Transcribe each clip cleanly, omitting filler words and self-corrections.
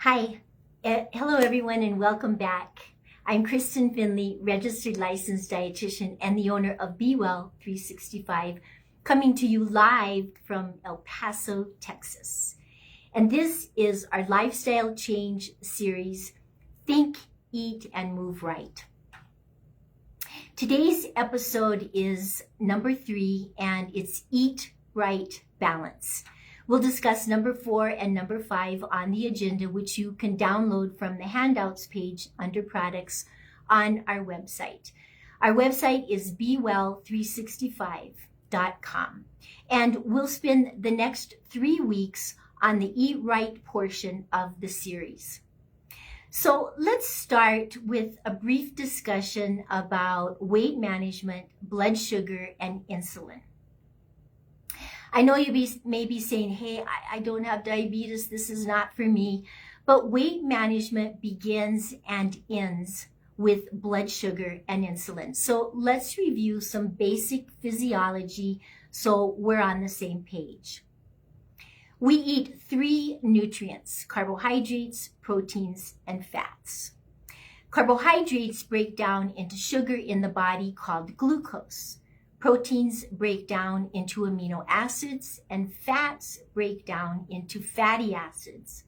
Hi, hello everyone, and welcome back. I'm Kristen Finley, registered licensed dietitian and the owner of Be Well 365, coming to you live from El Paso, Texas. And this is our lifestyle change series, Think, Eat, and Move Right. Today's episode is number 3, and it's Eat Right Balance. We'll discuss number 4 and number 5 on the agenda, which you can download from the handouts page under products on our website. Our website is bewell365.com. And we'll spend the next 3 weeks on the Eat Right portion of the series. So let's start with a brief discussion about weight management, blood sugar, and insulin. I know you may be saying, hey, I don't have diabetes, this is not for me. But weight management begins and ends with blood sugar and insulin. So let's review some basic physiology so we're on the same page. We eat 3 nutrients: carbohydrates, proteins, and fats. Carbohydrates break down into sugar in the body called glucose. Proteins break down into amino acids, and fats break down into fatty acids.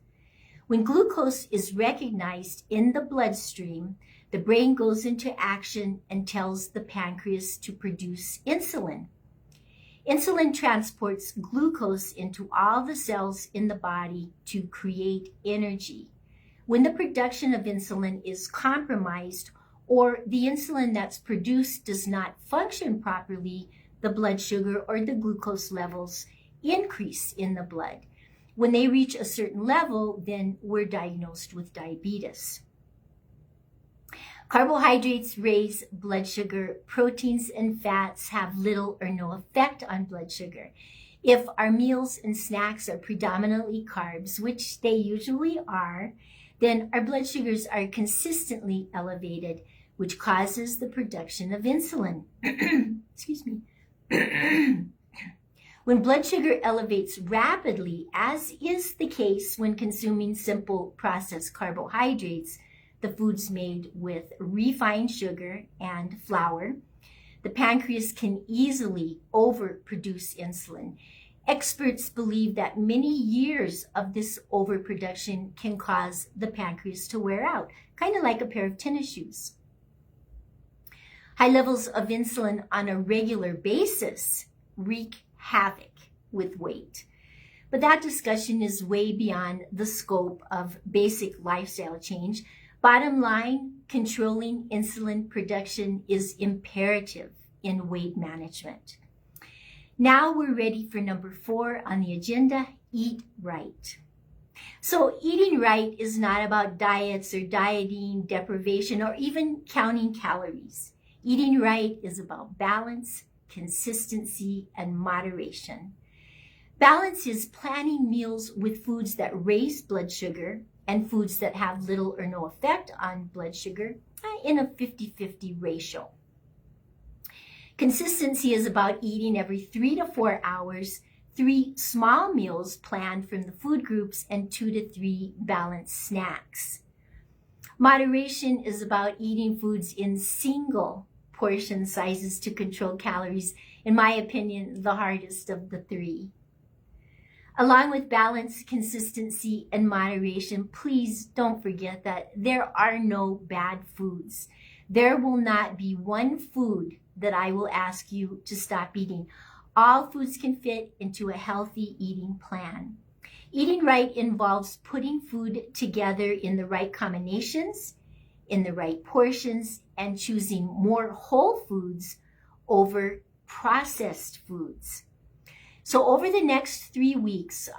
When glucose is recognized in the bloodstream, the brain goes into action and tells the pancreas to produce insulin. Insulin transports glucose into all the cells in the body to create energy. When the production of insulin is compromised, or the insulin that's produced does not function properly, the blood sugar or the glucose levels increase in the blood. When they reach a certain level, then we're diagnosed with diabetes. Carbohydrates raise blood sugar. Proteins and fats have little or no effect on blood sugar. If our meals and snacks are predominantly carbs, which they usually are, then our blood sugars are consistently elevated, which causes the production of insulin. Excuse me. When blood sugar elevates rapidly, as is the case when consuming simple processed carbohydrates, the foods made with refined sugar and flour, the pancreas can easily overproduce insulin. Experts believe that many years of this overproduction can cause the pancreas to wear out, kind of like a pair of tennis shoes. High levels of insulin on a regular basis wreak havoc with weight. But that discussion is way beyond the scope of basic lifestyle change. Bottom line, controlling insulin production is imperative in weight management. Now we're ready for number 4 on the agenda, Eat Right. So eating right is not about diets or dieting, deprivation, or even counting calories. Eating right is about balance, consistency, and moderation. Balance is planning meals with foods that raise blood sugar and foods that have little or no effect on blood sugar in a 50-50 ratio. Consistency is about eating every 3 to 4 hours, 3 small meals planned from the food groups, and 2 to 3 balanced snacks. Moderation is about eating foods in single portion sizes to control calories, in my opinion, the hardest of the 3. Along with balance, consistency, and moderation, please don't forget that there are no bad foods. There will not be one food that I will ask you to stop eating. All foods can fit into a healthy eating plan. Eating right involves putting food together in the right combinations, in the right portions, and choosing more whole foods over processed foods. So over the next 3 weeks,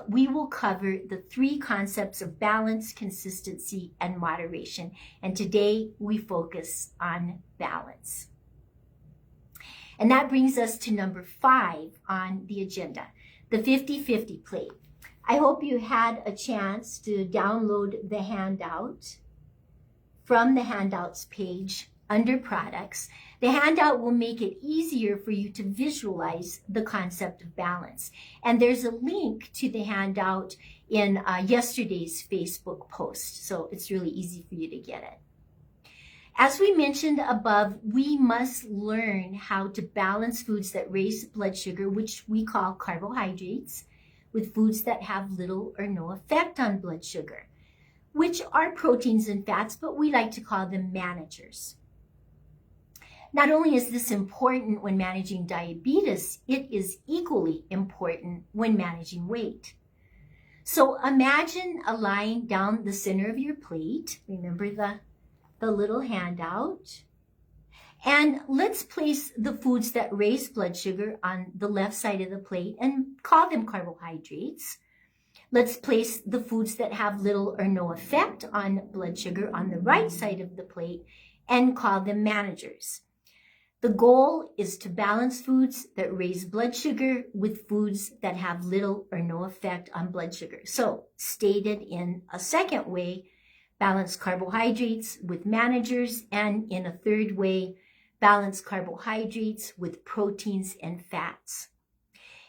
we will cover the 3 concepts of balance, consistency, and moderation. And today we focus on balance. And that brings us to number 5 on the agenda, the 50-50 plate. I hope you had a chance to download the handout from the handouts page under products. The handout will make it easier for you to visualize the concept of balance. And there's a link to the handout in yesterday's Facebook post. So it's really easy for you to get it. As we mentioned above, we must learn how to balance foods that raise blood sugar, which we call carbohydrates, with foods that have little or no effect on blood sugar, which are proteins and fats, but we like to call them managers. Not only is this important when managing diabetes, it is equally important when managing weight. So imagine a line down the center of your plate. Remember the little handout. And let's place the foods that raise blood sugar on the left side of the plate and call them carbohydrates. Let's place the foods that have little or no effect on blood sugar on the right side of the plate and call them managers. The goal is to balance foods that raise blood sugar with foods that have little or no effect on blood sugar. So, stated in a second way, balance carbohydrates with managers, and in a third way, balance carbohydrates with proteins and fats.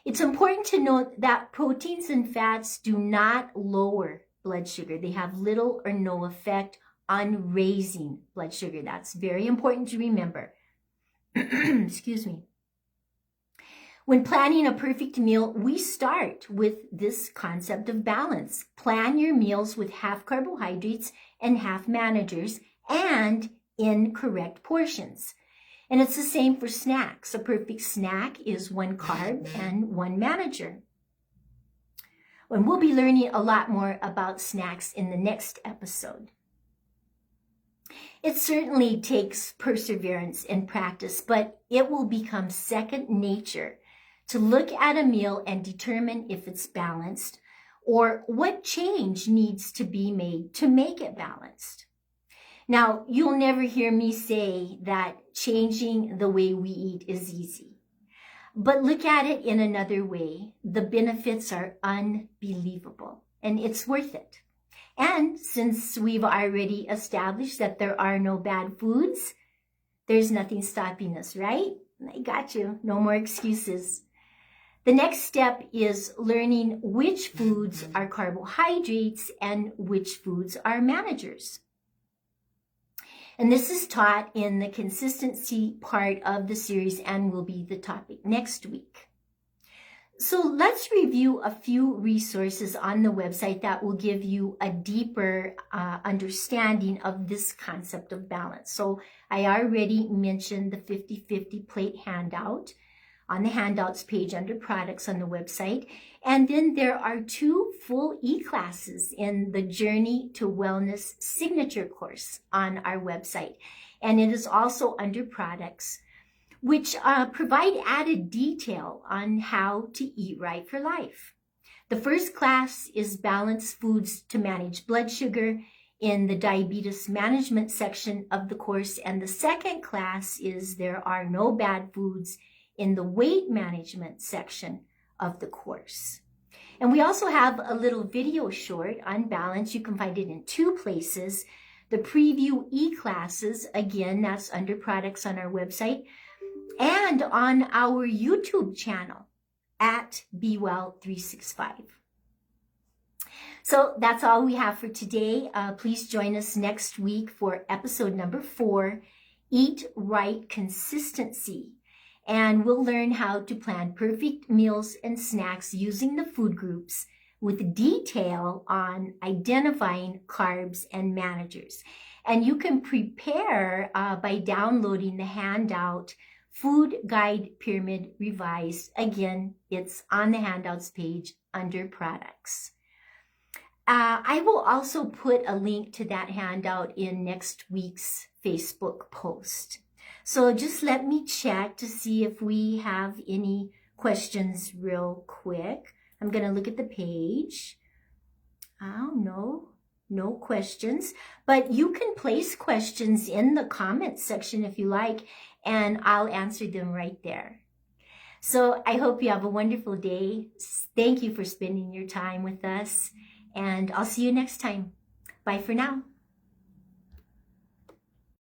It's important to note that proteins and fats do not lower blood sugar. They have little or no effect on raising blood sugar. That's very important to remember. Excuse me. When planning a perfect meal, we start with this concept of balance. Plan your meals with half carbohydrates and half managers and in correct portions. And it's the same for snacks. A perfect snack is 1 carb and 1 manager. And we'll be learning a lot more about snacks in the next episode. It certainly takes perseverance and practice, but it will become second nature to look at a meal and determine if it's balanced or what change needs to be made to make it balanced. Now, you'll never hear me say that changing the way we eat is easy. But look at it in another way. The benefits are unbelievable, and it's worth it. And since we've already established that there are no bad foods, there's nothing stopping us, right? I got you. No more excuses. The next step is learning which foods are carbohydrates and which foods are managers. And this is taught in the consistency part of the series and will be the topic next week. So let's review a few resources on the website that will give you a deeper understanding of this concept of balance. So I already mentioned the 50/50 plate handout on the handouts page under products on the website. And then there are 2 full e-classes in the Journey to Wellness signature course on our website. And it is also under products, which provide added detail on how to eat right for life. The first class is Balanced Foods to Manage Blood Sugar in the Diabetes Management section of the course. And the second class is There Are No Bad Foods in the Weight Management section of the course. And we also have a little video short on balance. You can find it in 2 places. The preview e-classes, again, that's under products on our website, and on our YouTube channel at BeWell365. So that's all we have for today. Please join us next week for episode number 4, Eat Right Consistency. And we'll learn how to plan perfect meals and snacks using the food groups with detail on identifying carbs and managers. And you can prepare by downloading the handout Food Guide Pyramid Revised. Again, it's on the handouts page under products. I will also put a link to that handout in next week's Facebook post. So just let me check to see if we have any questions real quick. I'm going to look at the page. Oh, no questions. But you can place questions in the comments section if you like, and I'll answer them right there. So I hope you have a wonderful day. Thank you for spending your time with us, and I'll see you next time. Bye for now.